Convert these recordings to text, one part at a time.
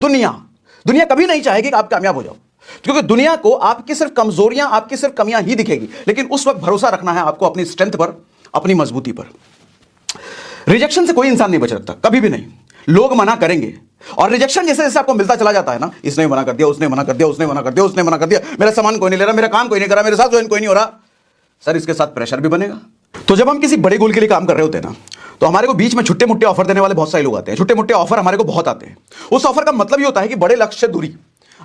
दुनिया दुनिया कभी नहीं चाहेगी कि आप कामयाब हो जाओ, क्योंकि दुनिया को आपकी सिर्फ कमजोरियां, आपकी सिर्फ कमियां ही दिखेगी। लेकिन उस वक्त भरोसा रखना है आपको अपनी स्ट्रेंथ पर, अपनी मजबूती पर। रिजेक्शन से कोई इंसान नहीं बच सकता, कभी भी नहीं। लोग मना करेंगे, और रिजेक्शन जैसे जैसे आपको मिलता चला जाता है ना, इसने मना कर दिया, उसने मना कर दिया, उसने मना कर दिया, उसने मना कर दिया, मेरा सामान कोई नहीं ले रहा, मेरा काम कोई नहीं कर रहा, मेरे साथ कोई नहीं हो रहा, सर इसके साथ प्रेशर भी बनेगा। तो जब हम किसी बड़े गोल के लिए काम कर रहे होते हैं ना, तो हमारे को बीच में छुट्टे मुट्टे ऑफर देने वाले बहुत सारे लोग आते हैं। छुट्टे मुट्टे ऑफर हमारे को बहुत आते हैं। उस ऑफर का मतलब ये होता है कि बड़े लक्ष्य से दूरी।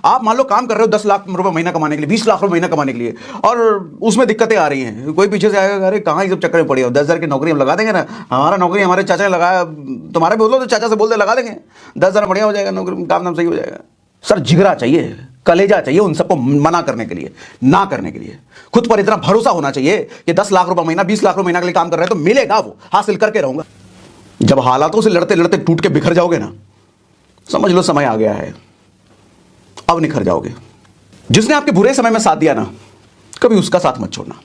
आप मान लो काम कर रहे हो 10 लाख रुपए महीना कमाने के लिए, 20 लाख रुपए महीना कमाने के लिए, और उसमें दिक्कतें आ रही हैं। कोई पीछे से आएगा, अरे कहाँ ये सब चक्कर में पड़े हो, 10,000 की नौकरी हम लगा देंगे ना, हमारा नौकरी हमारे चाचा ने लगाया, तुम्हारे बोलो तो चाचा से बोल दे लगा देंगे, 10,000 बढ़िया हो जाएगा, नौकरी काम नाम सही हो जाएगा। सर जिगरा चाहिए, कलेजा चाहिए उन सबको मना करने के लिए, ना करने के लिए। खुद पर इतना भरोसा होना चाहिए कि 10 लाख रुपए महीना, 20 लाख रुपए महीना के लिए काम कर रहे हैं तो मिलेगा, वो हासिल करके रहूंगा। जब हालातों से लड़ते लड़ते टूट के बिखर जाओगे ना, समझ लो समय आ गया है, अब निखर जाओगे। जिसने आपके बुरे समय में साथ दिया ना, कभी उसका साथ मत छोड़ना।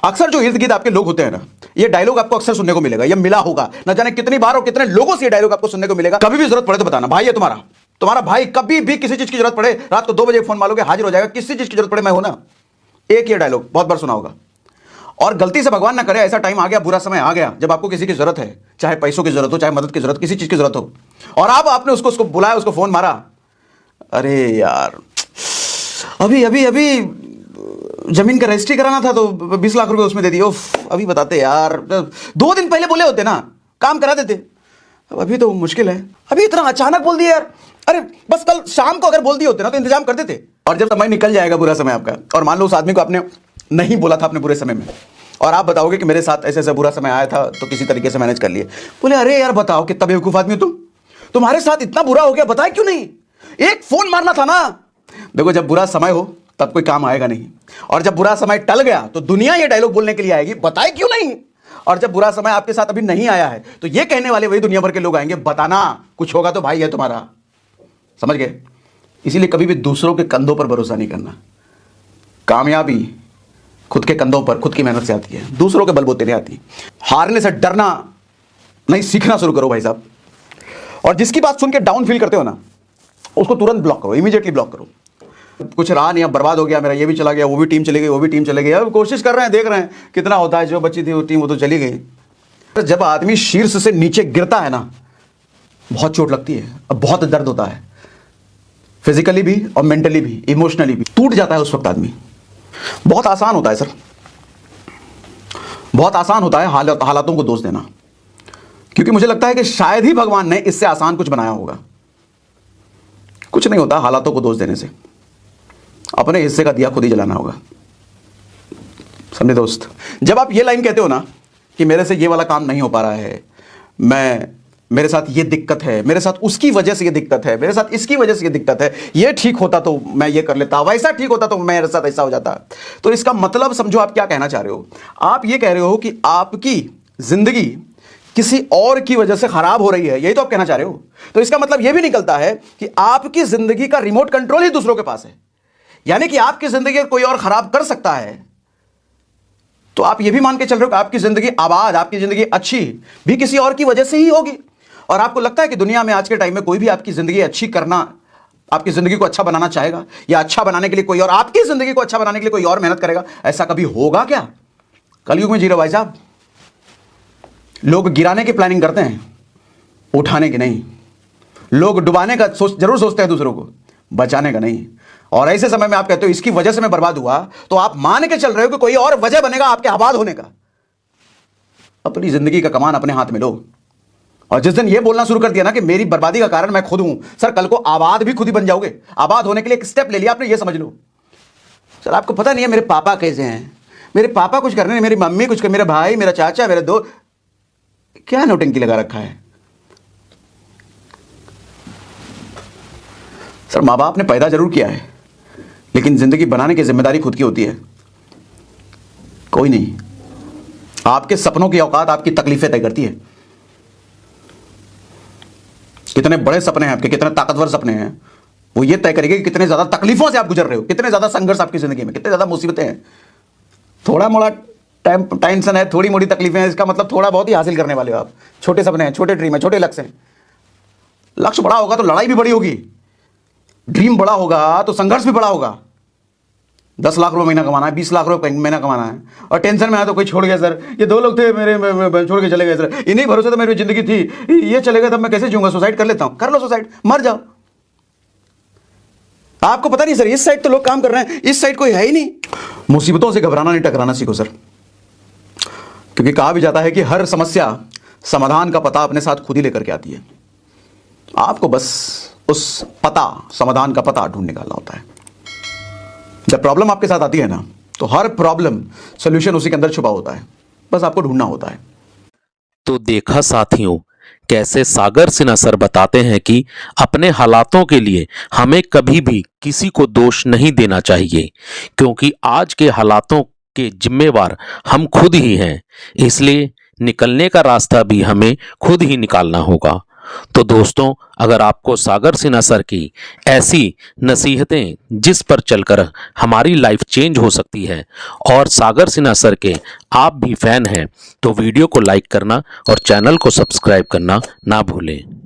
अक्सर जो इर्द गिर्द आपके लोग होते हैं ना, ये डायलॉग आपको अक्सर सुनने को मिलेगा, ये मिला होगा न जाने कितनी बार और कितने लोगों से ये डायलॉग आपको सुनने को मिलेगा। कभी भी जरूरत पड़े तो बताना, भाई है तुम्हारा भाई, कभी भी किसी चीज की जरूरत पड़े रात को 2 बजे फोन मारोगे, हाजिर हो जाएगा। किसी चीज की जरूरत पड़े मैं हूं ना। एक ये डायलॉग बहुत बार सुना होगा। और गलती से भगवान ना करे ऐसा टाइम आ गया, बुरा समय आ गया, जब आपको किसी की जरूरत है, चाहे पैसों की जरूरत हो, चाहे मदद की जरूरत, किसी चीज की जरूरत हो, और आपने उसको बुलाया, उसको फोन मारा, अरे यार अभी अभी अभी जमीन का रजिस्ट्री कराना था तो 20 लाख रुपए उसमें दे दिए, अभी बताते यार, 2 दिन पहले बोले होते ना, काम करा देते। अभी तो मुश्किल है, अभी इतना अचानक बोल दिया यार, अरे बस कल शाम को अगर बोल दिए होते ना तो इंतजाम कर देते। और जब समय निकल जाएगा, बुरा समय आपका, और मान लो उस आदमी को आपने नहीं बोला था अपने बुरे समय में, और आप बताओगे कि मेरे साथ ऐसे ऐसा बुरा समय आया था तो किसी तरीके से मैनेज कर लिए। बोले अरे यार बताओ कितना बेवकूफ आदमी हो तुम, तुम्हारे साथ इतना बुरा हो गया, बताए क्यों नहीं, एक फोन मारना था ना। देखो जब बुरा समय हो तब कोई काम आएगा नहीं, और जब बुरा समय टल गया तो दुनिया ये डायलॉग बोलने के लिए आएगी, बताए क्यों नहीं। और जब बुरा समय आपके साथ अभी नहीं आया है तो ये कहने वाले वही दुनिया भर के लोग आएंगे, बताना कुछ होगा तो भाई है तुम्हारा। समझ गए? इसीलिए कभी भी दूसरों के कंधों पर भरोसा नहीं करना। कामयाबी खुद के कंधों पर, खुद की मेहनत से आती है, दूसरों के बलबूते नहीं आती। हारने से डरना नहीं, सीखना शुरू करो भाई साहब। और जिसकी बात सुन के डाउन फील करते हो ना, उसको तुरंत ब्लॉक करो, इमीडिएटली ब्लॉक करो। कुछ रहा नहीं, अब बर्बाद हो गया मेरा, ये भी चला गया, वो भी टीम चली गई, वो भी टीम चली गई, अब कोशिश कर रहे हैं, देख रहे हैं कितना होता है, जो बची थी वो टीम वो तो चली गई। जब आदमी शीर्ष से नीचे गिरता है ना, बहुत चोट लगती है, अब बहुत दर्द होता है, फिजिकली भी और मेंटली भी, इमोशनली भी टूट जाता है उस वक्त आदमी। बहुत आसान होता है सर, बहुत आसान होता है हालातों को दोष देना, क्योंकि मुझे लगता है कि शायद ही भगवान ने इससे आसान कुछ बनाया होगा। कुछ नहीं होता हालातों को दोष देने से, अपने हिस्से का दिया खुद ही जलाना होगा। समझे दोस्त? जब आप ये लाइन कहते हो ना कि मेरे से ये वाला काम नहीं हो पा रहा है, मेरे साथ ये दिक्कत है, मेरे साथ उसकी वजह से ये दिक्कत है, मेरे साथ इसकी वजह से ये दिक्कत है, ये ठीक होता तो मैं ये कर लेता, वैसा ठीक होता तो मेरे साथ ऐसा हो जाता, तो इसका मतलब समझो आप क्या कहना चाह रहे हो। आप ये कह रहे हो कि आपकी जिंदगी किसी और की वजह से खराब हो रही है, यही तो आप कहना चाह रहे हो। तो इसका मतलब यह भी निकलता है कि आपकी जिंदगी का रिमोट कंट्रोल ही दूसरों के पास है, यानी कि आपकी जिंदगी कोई और खराब कर सकता है। तो आप ये भी मान के चल रहे हो कि आपकी जिंदगी आबाद, आपकी जिंदगी अच्छी भी किसी और की वजह से ही होगी। और आपको लगता है कि दुनिया में आज के टाइम में कोई भी आपकी जिंदगी अच्छी करना, आपकी जिंदगी को अच्छा बनाना चाहेगा, या अच्छा बनाने के लिए कोई और, आपकी जिंदगी को अच्छा बनाने के लिए कोई और मेहनत करेगा? ऐसा कभी होगा क्या? कलयुग में जी रहे भाई साहब। लोग गिराने की प्लानिंग करते हैं, उठाने की नहीं। लोग डुबाने का जरूर सोचते हैं दूसरों को, बचाने का नहीं। और ऐसे समय में आप कहते हो इसकी वजह से मैं बर्बाद हुआ, तो आप मान के चल रहे हो कि कोई और वजह बनेगा आपके आबाद होने का। अपनी जिंदगी का कमान अपने हाथ में लो। और जिस दिन ये बोलना शुरू कर दिया ना कि मेरी बर्बादी का कारण मैं खुद हूं, सर कल को आबाद भी खुद ही बन जाओगे। आबाद होने के लिए एक स्टेप ले लिया आपने, ये समझ लो। सर आपको पता नहीं है मेरे पापा कैसे हैं, मेरे पापा कुछ करने, मेरी मम्मी कुछ कर, मेरा भाई, मेरा चाचा, मेरे दोस्त, क्या नौटंकी लगा रखा है। सर माँ बाप ने पैदा जरूर किया है, लेकिन जिंदगी बनाने की जिम्मेदारी खुद की होती है। कोई नहीं, आपके सपनों की औकात आपकी तकलीफें तय करती है। कितने बड़े सपने हैं आपके, कितने ताकतवर सपने हैं, वो ये तय करेंगे कि कितने ज्यादा तकलीफों से आप गुजर रहे हो, कितने ज्यादा संघर्ष आपकी जिंदगी में, कितने ज्यादा मुसीबतें हैं। थोड़ा मोड़ा टेंशन है, थोड़ी मोड़ी तकलीफें हैं, इसका मतलब थोड़ा बहुत ही हासिल करने वाले हो आप। छोटे सपने हैं, छोटे ड्रीम है, छोटे लक्ष्य हैं। लक्ष्य बड़ा होगा तो लड़ाई भी बड़ी होगी। ड्रीम बड़ा होगा तो संघर्ष भी बड़ा होगा। 10 लाख रुपए महीना कमाना है, 20 लाख रुपए महीना कमाना है, और टेंशन में आया तो कोई छोड़ गया सर, ये 2 लोग थे मेरे छोड़ के चले गए सर, इन्हीं भरोसे तो मेरी जिंदगी थी, ये चले गए तब मैं कैसे जीऊंगा, सुसाइड कर लेता हूं। कर लो सुसाइड, मर जाओ। आपको पता नहीं सर, इस साइड तो लोग काम कर रहे हैं, इस साइड कोई है ही नहीं। मुसीबतों से घबराना नहीं, टकराना सीखो सर, क्योंकि कहा भी जाता है कि हर समस्या समाधान का पता अपने साथ खुद ही लेकर के आती है। आपको बस उस पता, समाधान का पता ढूंढ निकालना होता है। जब प्रॉब्लम आपके साथ आती है ना, तो हर प्रॉब्लम सॉल्यूशन उसी के अंदर छुपा होता है, बस आपको ढूंढना होता है। तो देखा साथियों, कैसे सागर सिन्हा सर बताते हैं कि अपने हालातों के लिए हमें कभी भी किसी को दोष नहीं देना चाहिए, क्योंकि आज के हालातों के जिम्मेवार हम खुद ही हैं। इसलिए निकलने का रास्ता भी हमें खुद ही निकालना होगा। तो दोस्तों, अगर आपको सागर सिन्हा सर की ऐसी नसीहतें जिस पर चलकर हमारी लाइफ चेंज हो सकती है, और सागर सिन्हा सर के आप भी फैन हैं, तो वीडियो को लाइक करना और चैनल को सब्सक्राइब करना ना भूलें।